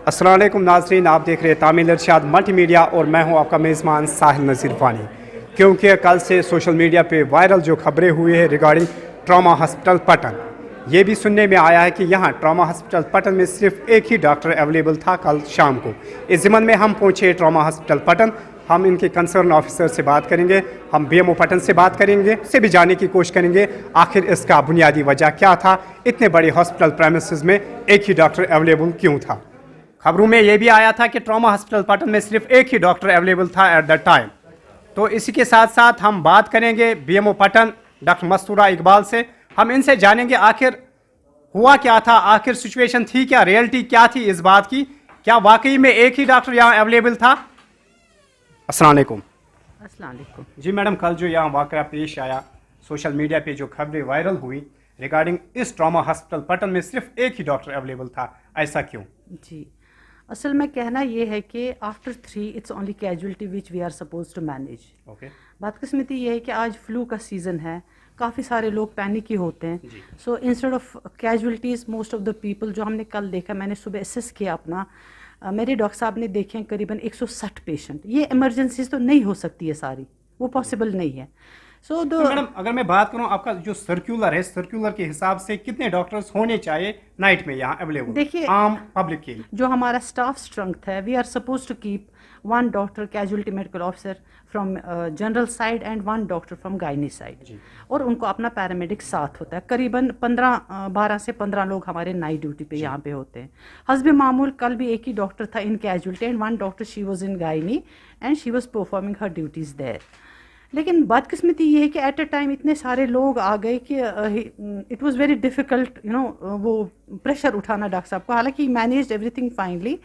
अस्सलाम वालेकुम नाज़रीन, आप देख रहे हैं तामील इरशाद मल्टी मीडिया और मैं हूं आपका मेज़बान साहिल नज़ीर फ़ानी। क्योंकि कल से सोशल मीडिया पे वायरल जो खबरें हुई है रिगार्डिंग ट्रॉमा हॉस्पिटल पटन, ये भी सुनने में आया है कि यहाँ ट्रॉमा हॉस्पिटल पटन में सिर्फ एक ही डॉक्टर अवेलेबल था कल शाम को। इस ज़िम्मन में हम पहुँचे ट्रॉमा हॉस्पिटल पटन, हम इनके कंसर्न ऑफिसर से बात करेंगे, हम बीएमओ पटन से बात करेंगे, उससे भी जानने की कोशिश करेंगे आखिर इसका बुनियादी वजह क्या था, इतने बड़े हॉस्पिटल प्रेमिसेस में एक ही डॉक्टर अवेलेबल क्यों था। खबरों में ये भी आया था कि ट्रॉमा हॉस्पिटल पटन में सिर्फ एक ही डॉक्टर अवेलेबल था एट द टाइम। तो इसी के साथ साथ हम बात करेंगे बीएमओ पटन डॉक्टर मस्तूरा इकबाल से, हम इनसे जानेंगे आखिर हुआ क्या था, आखिर सिचुएशन थी क्या, रियलिटी क्या थी इस बात की, क्या वाकई में एक ही डॉक्टर यहाँ अवेलेबल था। अस्सलाम वालेकुम। अस्सलाम वालेकुम। जी मैडम, कल जो यहाँ वाक़या पेश आया सोशल मीडिया पे जो खबरें वायरल हुई रिगार्डिंग इस ट्रॉमा हॉस्पिटल पटन में सिर्फ एक ही डॉक्टर अवेलेबल था, ऐसा क्यों? जी, असल में कहना ये है कि after 3 it's only casualty which we are suppose to manage. Okay, बदकिस्मती ये है कि आज फ्लू का सीज़न है, काफ़ी सारे लोग पैनिक ही होते हैं। So instead of casualties most of the people, जो हमने कल देखा, मैंने सुबह असेस किया अपना, मेरे डॉक्टर साहब ने देखे करीबन 160 पेशेंट। ये इमरजेंसीज तो नहीं हो सकती है सारी, वो पॉसिबल नहीं है। तो मैडम अगर मैं बात करूं आपका जो सर्कुलर है, सर्कुलर के हिसाब से कितने डॉक्टर्स होने चाहिए नाइट में यहाँ अवेलेबल देखिए आम पब्लिक के लिए? जो हमारा स्टाफ स्ट्रेंथ है, we are suppose to keep 1 doctor casualty medical officer from general side and 1 doctor from gynae side, और उनको अपना पैरामेडिक साथ होता है। करीबन 12 से 15 लोग हमारे नाइट ड्यूटी पे यहाँ पे होते हैं। हस्ब मामूल कल भी एक ही डॉक्टर था in casualty and 1 doctor she was in gynae and she was performing her duties there. लेकिन बदकिस्मती ये है कि एट अ टाइम इतने सारे लोग आ गए कि इट वाज वेरी डिफ़िकल्ट वो प्रेशर उठाना डॉक्टर साहब को। हालांकि मैनेज्ड एवरीथिंग फाइनली,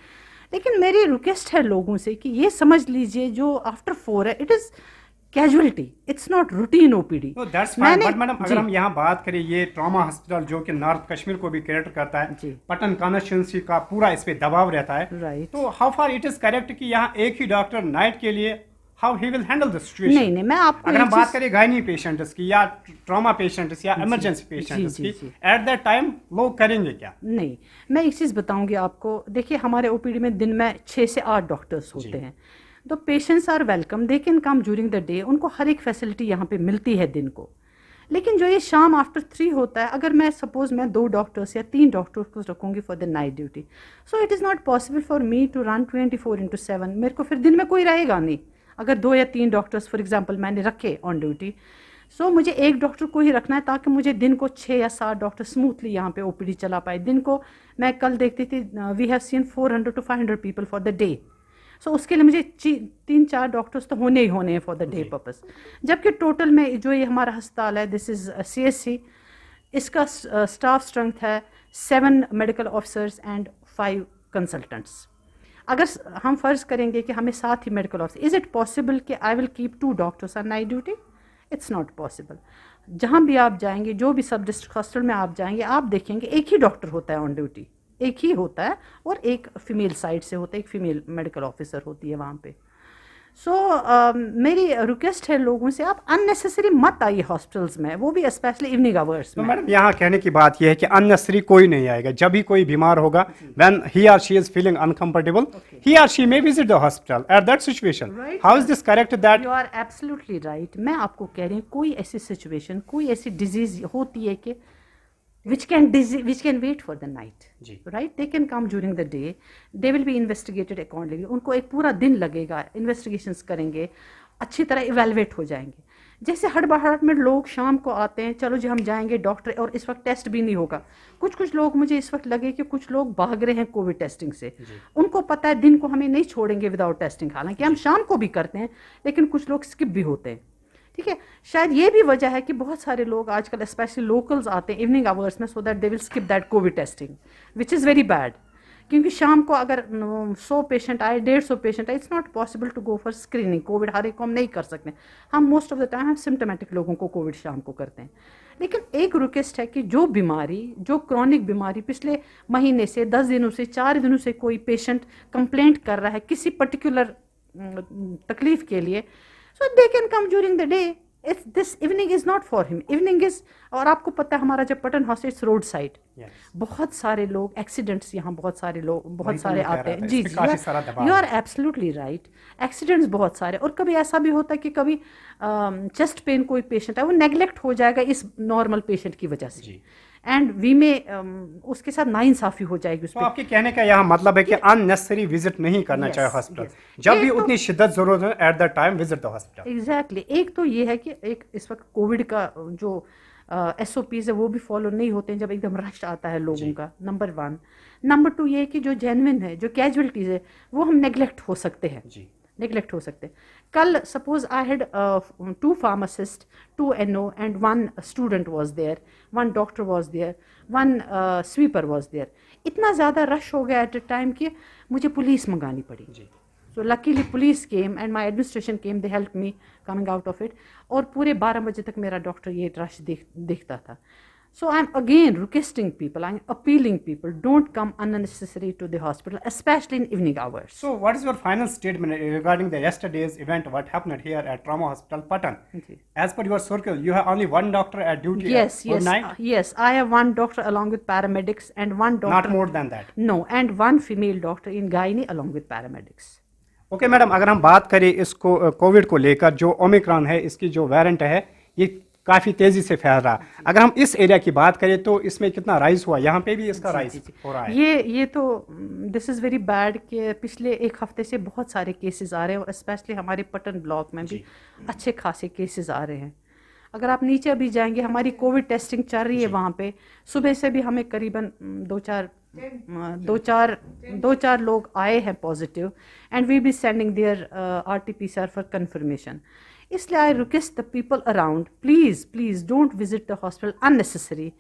लेकिन मेरी रिक्वेस्ट है लोगों से कि ये समझ लीजिए जो आफ्टर 4 है, it is casualty, it's not routine OPD. That's fine, but madam अगर हम यहाँ बात करें ये ट्रॉमा हॉस्पिटल जो कि नॉर्थ कश्मीर को भी कैटर करता है, पटन कॉन्स्टिट्यूंसी का पूरा इस पे दबाव रहता है, राइट, तो how far it is correct कि यहाँ एक ही डॉक्टर नाइट के लिए how he will handle the situation? नहीं, मैं आपको अगर हम बात करें गायनी पेशेंट्स की या ट्रॉमा पेशेंट्स या इमरजेंसी पेशेंट्स की, एट दैट टाइम लोग करेंगे क्या? नहीं, मैं एक चीज़ बताऊंगी आपको। देखिए हमारे ओपीडी में दिन में 6 से 8 डॉक्टर्स होते हैं, तो patients are welcome, they can come during the day, उनको हर एक फैसिलिटी यहाँ पे मिलती है दिन को। लेकिन जो ये शाम आफ्टर 3 होता है, अगर मैं सपोज मैं 2 डॉक्टर्स या 3 डॉक्टर्स को रखूँगी for the night duty, so it is not possible for me to run 24/7। मेरे को फिर दिन में कोई रहेगा नहीं। अगर 2 या 3 डॉक्टर्स फॉर एग्जांपल मैंने रखे ऑन ड्यूटी, सो मुझे एक डॉक्टर को ही रखना है ताकि मुझे दिन को 6 या 7 डॉक्टर स्मूथली यहाँ पे ओपीडी चला पाए। दिन को मैं कल देखती थी, we have seen 400 to 500 people for the day. So उसके लिए मुझे 3-4 डॉक्टर्स तो होने ही होने हैं फॉर द डे पर्पस। जबकि टोटल में जो ये हमारा अस्पताल है, दिस इज़ CSC, इसका स्टाफ स्ट्रेंथ है 7 मेडिकल ऑफिसर्स एंड 5 कंसल्टेंट्स। अगर हम फ़र्ज़ करेंगे कि हमें 7 ही medical officer, is it possible कि I will keep 2 doctors on night duty? It's not possible. जहाँ भी आप जाएंगे, जो भी सब डिस्ट्रिक्ट हॉस्पिटल में आप जाएंगे, आप देखेंगे एक ही डॉक्टर होता है ऑन ड्यूटी, एक ही होता है, और एक फीमेल साइड से होता है, एक फीमेल मेडिकल ऑफिसर होती है वहाँ पे। सो मेरी रिक्वेस्ट है लोगों से, आप अननेसेसरी मत आइए हॉस्पिटल्स में, वो भी स्पेशली इवनिंग आवर्स में। मैडम यहाँ कहने की बात यह है कि अननेसेसरी कोई नहीं आएगा। जब भी कोई बीमार होगा, व्हेन ही और she is feeling uncomfortable, he और she may visit the hospital at that situation. How is this correct? That you are absolutely right. मैं आपको कह रही हूँ कोई ऐसी सिचुएशन, कोई ऐसी डिजीज होती है कि which can wait for the night, right? They can come during the day, they will be investigated accordingly. उनको एक पूरा दिन लगेगा, इन्वेस्टिगेशंस करेंगे, अच्छी तरह इवेलुएट हो जाएंगे। जैसे हड़बड़ाहट में लोग शाम को आते हैं, चलो जी हम जाएंगे डॉक्टर, और इस वक्त टेस्ट भी नहीं होगा। कुछ लोग मुझे इस वक्त लगे कि कुछ लोग भाग रहे हैं कोविड टेस्टिंग से। उनको पता है दिन को हमें नहीं छोड़ेंगे विदाउट टेस्टिंग, हालांकि हम शाम को भी करते हैं, लेकिन कुछ लोग स्किप भी होते हैं। ठीक है, शायद ये भी वजह है कि बहुत सारे लोग आजकल स्पेशली लोकल्स आते हैं इवनिंग आवर्स में, so that they will skip that Covid testing, which is very bad. क्योंकि शाम को अगर 100 पेशेंट आए, 150 पेशेंट आए, it's not possible to go for screening. COVID हर एक को हम नहीं कर सकते, हम मोस्ट ऑफ द टाइम हम सिम्टोमेटिक लोगों को कोविड शाम को करते हैं। लेकिन एक रिक्वेस्ट है कि जो बीमारी, जो क्रॉनिक बीमारी पिछले महीने से 10 दिनों से 4 दिनों से कोई पेशेंट कंप्लेंट कर रहा है किसी पर्टिकुलर तकलीफ के लिए, so they can come during the day, It's this evening is not for him. Evening is, اور آپ کو پتہ ہے ہمارا جب پٹن ہاسپٹل روڈ سائڈ بہت سارے لوگ ایکسیڈنٹس یہاں بہت سارے لوگ بہت سارے آتے ہیں. جی you are absolutely right. Accidents بہت سارے, اور کبھی ایسا بھی ہوتا ہے کہ کبھی چیسٹ پین کوئی پیشنٹ ہے وہ نیگلیکٹ ہو جائے گا اس نارمل پیشنٹ کی وجہ سے, اینڈ وی میں اس کے ساتھ ناانصافی ہو جائے گی. تو آپ کے کہنے کا یہاں مطلب ہے کہ ان نیسری وزٹ نہیں کرنا چاہیے ہاسپٹل, جب بھی اتنی شدت ضرورت ہے at the time visit the hospital. Exactly. ایک تو یہ ہے کہ ایک اس وقت کووڈ کا جو ایس او پیز ہے وہ بھی فالو نہیں ہوتے ہیں جب ایک دم رش آتا ہے لوگوں کا, نمبر 1. نمبر 2 یہ کہ جو جینوئن ہے, جو کیجولیٹیز ہے, وہ ہم نیگلیکٹ ہو سکتے ہیں, نیگلیکٹ ہو سکتے ہیں. کل suppose I had 2 pharmacists, 2 NO and 1 student was there, 1 doctor was there, 1 sweeper was there. اتنا زیادہ رش ہو گیا ایٹ اے ٹائم کہ مجھے پولیس منگانی پڑی. So luckily police came and my administration came, they helped me coming out of it. اور پورے 12 بجے تک میرا ڈاکٹر یہ رش دیکھتا تھا. So I'm again requesting people, I'm appealing people, don't come unnecessary to the hospital, especially in evening hours. So what is your final statement regarding the yesterday's event, what happened here at Trauma Hospital Patan? As per your circle, you have only 1 doctor at duty at night? Yes, I have 1 doctor along with paramedics and 1 doctor. Not more than that? No, and 1 female doctor in gynae along with paramedics. Okay madam, اگر ہم بات کریں اس کو Covid کو لے کر, جو Omicron ہے اس کی جو ویرینٹ ہے یہ کافی تیزی سے پھیل رہا. اگر ہم اس ایریا کی بات کریں تو اس میں کتنا رائز ہوا, یہاں پہ بھی اس کا رائز ہو رہا ہے. یہ تو دس از ویری بیڈ کہ پچھلے 1 ہفتے سے بہت سارے کیسز آ رہے ہیں, اور اسپیشلی ہمارے پٹن بلاک میں بھی اچھے خاصے کیسز آ رہے ہیں. اگر آپ نیچے بھی جائیں گے, ہماری کووڈ ٹیسٹنگ چل رہی ہے وہاں پہ. صبح سے بھی ہمیں قریباً 2-4 لوگ آئے ہیں positive, and we be sending their RT-PCR for confirmation. اس لیے I request the people around, please don't visit the hospital unnecessary,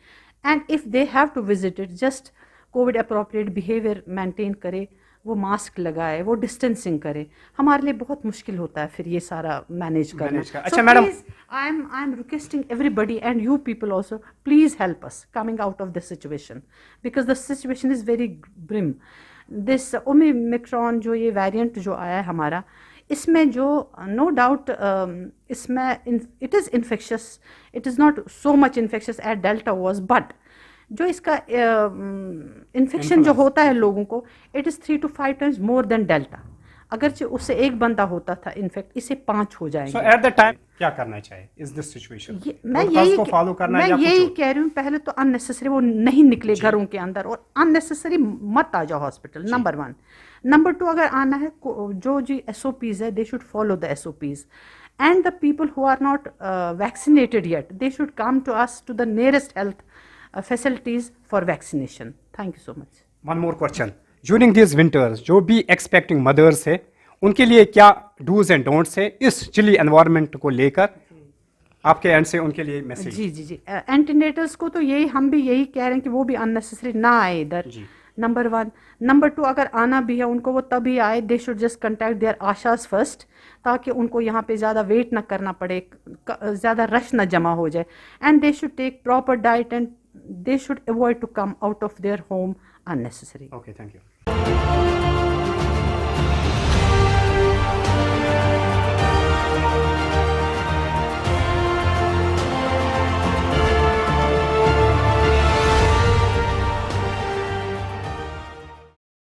and if they have to visit it just COVID appropriate behaviour maintain کرے, وہ mask لگائے, وہ distancing کرے. ہمارے لیے بہت مشکل ہوتا ہے پھر یہ سارا مینیج کرنا. اچھا madam, I am requesting everybody and you people also, please help us coming out of this situation, because the situation is very grim. This Omicron جو یہ ویریئنٹ جو آیا ہے ہمارا, اس میں جو نو ڈاؤٹ اس میں it is infectious, it is not so much infectious as Delta was, but جو اس کا انفیکشن جو ہوتا ہے لوگوں کو, it is 3 to 5 times more than Delta. اگرچہ اس سے 1 بندہ ہوتا تھا انفیکٹ, اسے 5 ہو جائیں گے. So at the time کیا کرنا چاہیے اس دس سچویشن؟ میں یہی کہہ رہی ہوں, پہلے تو ان نیسیسری وہ نہیں نکلے گھروں کے اندر, اور ان نیسیسری مت آ جاؤ ہاسپٹل, نمبر 1. نمبر 2, اگر آنا ہے جو SOPs ہے, they should follow the SOPs. And the people who are not vaccinated yet, they should come to us to the nearest health facilities for vaccination. Thank you so much. One more question. During these winters, جو بھی expecting مدرس ہے ان کے لیے کیا dos and don'ts ہے اس چلی environment کو لے کر, آپ کے اینڈ سے ان کے لیے میسیج؟ جی اینٹینیٹرس کو تو یہی ہم بھی یہی کہہ رہے ہیں کہ وہ بھی اننیسیسری نہ آئے ادھر, نمبر 1. نمبر 2, اگر آنا بھی ہے ان کو وہ تبھی آئے, they should just contact their ASHAs first, تاکہ ان کو یہاں پہ زیادہ ویٹ نہ کرنا پڑے, زیادہ رش نہ جمع ہو جائے, and they should take proper diet, and they should avoid to come out of their home unnecessary. Okay, thank you.